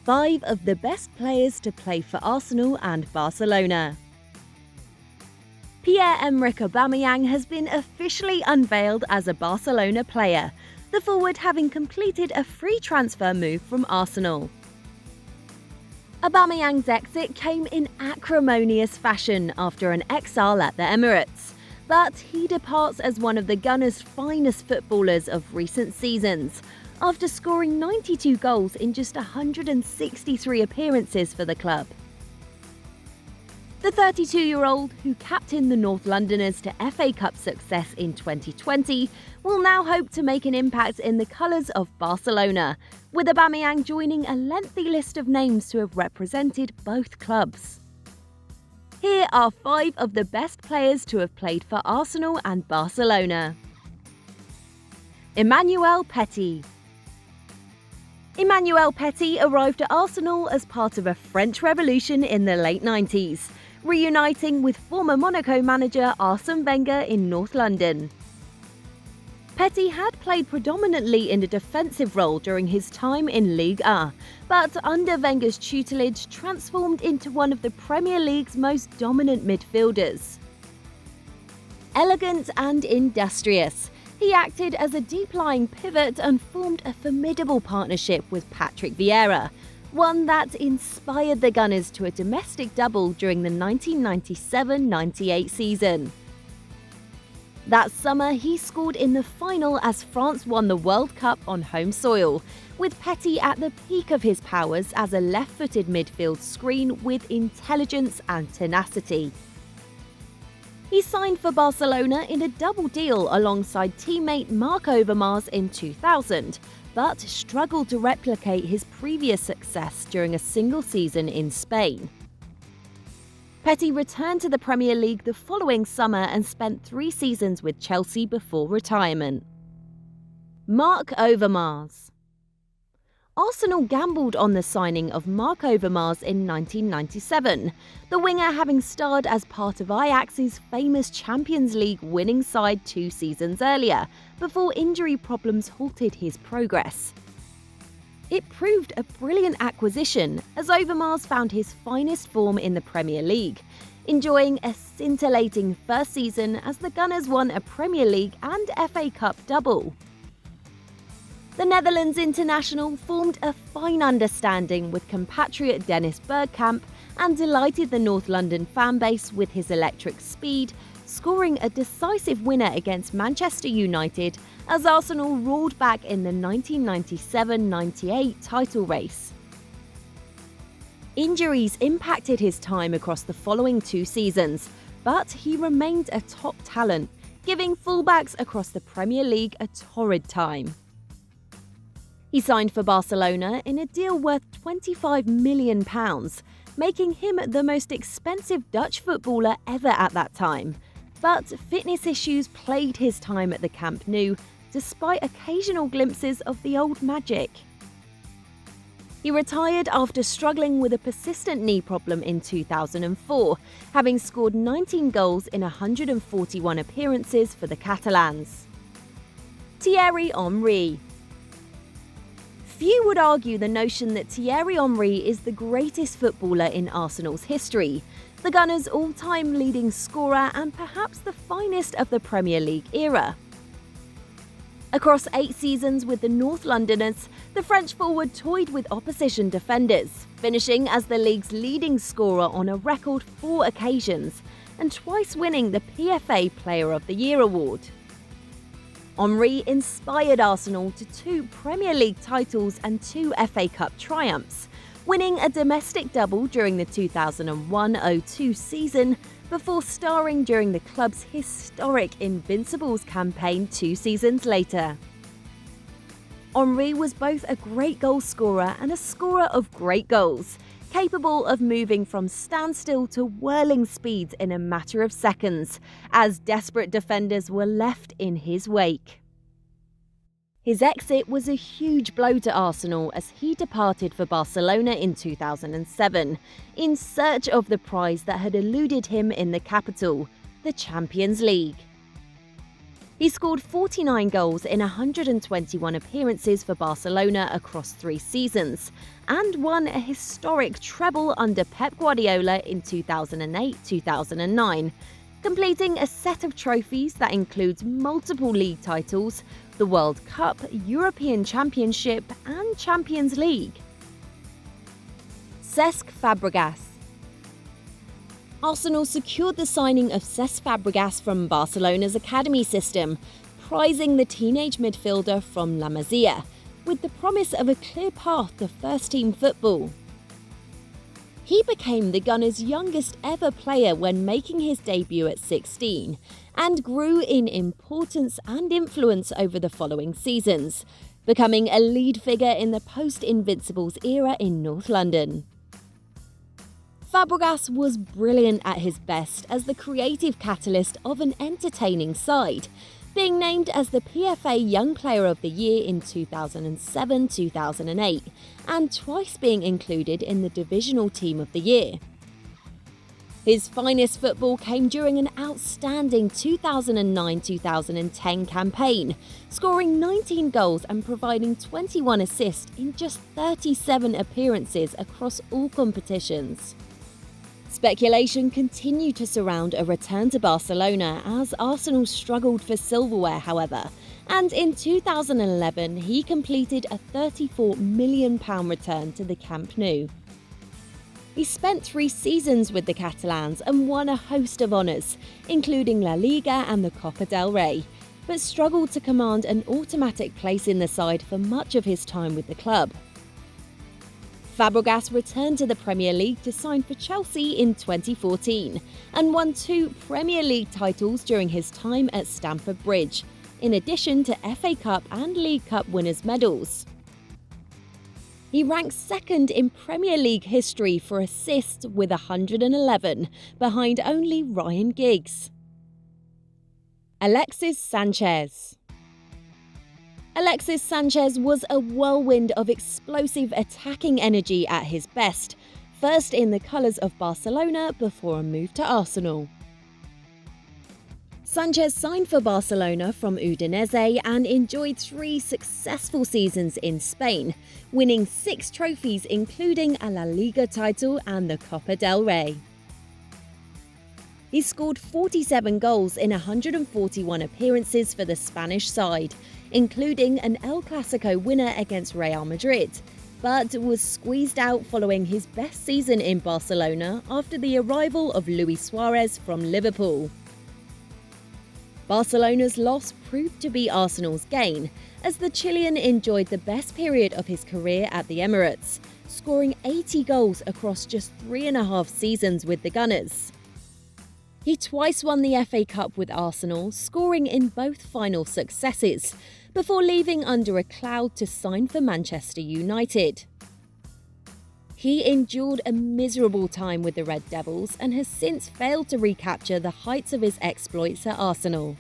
5 of the best players to play for Arsenal and Barcelona. Pierre-Emerick Aubameyang has been officially unveiled as a Barcelona player, the forward having completed a free transfer move from Arsenal. Aubameyang's exit came in acrimonious fashion after an exile at the Emirates, but he departs as one of the Gunners' finest footballers of recent seasons, after scoring 92 goals in just 163 appearances for the club. The 32-year-old, who captained the North Londoners to FA Cup success in 2020, will now hope to make an impact in the colours of Barcelona, with Aubameyang joining a lengthy list of names to have represented both clubs. Here are 5 of the best players to have played for Arsenal and Barcelona. Emmanuel Petit. Emmanuel Petit arrived at Arsenal as part of a French Revolution in the late 90s, reuniting with former Monaco manager Arsene Wenger in North London. Petit had played predominantly in a defensive role during his time in Ligue 1, but under Wenger's tutelage transformed into one of the Premier League's most dominant midfielders. Elegant and industrious, he acted as a deep-lying pivot and formed a formidable partnership with Patrick Vieira, one that inspired the Gunners to a domestic double during the 1997-98 season. That summer, he scored in the final as France won the World Cup on home soil, with Petit at the peak of his powers as a left-footed midfield screen with intelligence and tenacity. He signed for Barcelona in a double deal alongside teammate Marc Overmars in 2000, but struggled to replicate his previous success during a single season in Spain. Petit returned to the Premier League the following summer and spent 3 seasons with Chelsea before retirement. Marc Overmars. Arsenal gambled on the signing of Marc Overmars in 1997, the winger having starred as part of Ajax's famous Champions League winning side 2 seasons earlier, before injury problems halted his progress. It proved a brilliant acquisition, as Overmars found his finest form in the Premier League, enjoying a scintillating first season as the Gunners won a Premier League and FA Cup double. The Netherlands international formed a fine understanding with compatriot Dennis Bergkamp and delighted the North London fanbase with his electric speed, scoring a decisive winner against Manchester United as Arsenal roared back in the 1997-98 title race. Injuries impacted his time across the following 2 seasons, but he remained a top talent, giving fullbacks across the Premier League a torrid time. He signed for Barcelona in a deal worth £25 million, making him the most expensive Dutch footballer ever at that time. But fitness issues plagued his time at the Camp Nou, despite occasional glimpses of the old magic. He retired after struggling with a persistent knee problem in 2004, having scored 19 goals in 141 appearances for the Catalans. Thierry Henry. Few would argue the notion that Thierry Henry is the greatest footballer in Arsenal's history, the Gunners' all-time leading scorer and perhaps the finest of the Premier League era. Across 8 seasons with the North Londoners, the French forward toyed with opposition defenders, finishing as the league's leading scorer on a record 4 occasions, and twice winning the PFA Player of the Year award. Henry inspired Arsenal to 2 Premier League titles and 2 FA Cup triumphs, winning a domestic double during the 2001-02 season before starring during the club's historic Invincibles campaign 2 seasons later. Henry was both a great goal scorer and a scorer of great goals, capable of moving from standstill to whirling speeds in a matter of seconds, as desperate defenders were left in his wake. His exit was a huge blow to Arsenal as he departed for Barcelona in 2007, in search of the prize that had eluded him in the capital, the Champions League. He scored 49 goals in 121 appearances for Barcelona across 3 seasons and won a historic treble under Pep Guardiola in 2008-2009, completing a set of trophies that includes multiple league titles, the World Cup, European Championship and Champions League. Cesc Fabregas. Arsenal secured the signing of Cesc Fabregas from Barcelona's academy system, prizing the teenage midfielder from La Masia, with the promise of a clear path to first-team football. He became the Gunners' youngest ever player when making his debut at 16, and grew in importance and influence over the following seasons, becoming a lead figure in the post-Invincibles era in North London. Fabregas was brilliant at his best as the creative catalyst of an entertaining side, being named as the PFA Young Player of the Year in 2007-2008, and twice being included in the Divisional Team of the Year. His finest football came during an outstanding 2009-2010 campaign, scoring 19 goals and providing 21 assists in just 37 appearances across all competitions. Speculation continued to surround a return to Barcelona as Arsenal struggled for silverware, however, and in 2011 he completed a £34 million return to the Camp Nou. He spent 3 seasons with the Catalans and won a host of honours, including La Liga and the Copa del Rey, but struggled to command an automatic place in the side for much of his time with the club. Fabregas returned to the Premier League to sign for Chelsea in 2014 and won 2 Premier League titles during his time at Stamford Bridge, in addition to FA Cup and League Cup winners' medals. He ranks second in Premier League history for assists with 111, behind only Ryan Giggs. Alexis Sanchez. Alexis Sanchez was a whirlwind of explosive attacking energy at his best, first in the colours of Barcelona before a move to Arsenal. Sanchez signed for Barcelona from Udinese and enjoyed 3 successful seasons in Spain, winning 6 trophies including a La Liga title and the Copa del Rey. He scored 47 goals in 141 appearances for the Spanish side, including an El Clasico winner against Real Madrid, but was squeezed out following his best season in Barcelona after the arrival of Luis Suarez from Liverpool. Barcelona's loss proved to be Arsenal's gain, as the Chilean enjoyed the best period of his career at the Emirates, scoring 80 goals across just 3.5 seasons with the Gunners. He twice won the FA Cup with Arsenal, scoring in both final successes, before leaving under a cloud to sign for Manchester United. He endured a miserable time with the Red Devils and has since failed to recapture the heights of his exploits at Arsenal.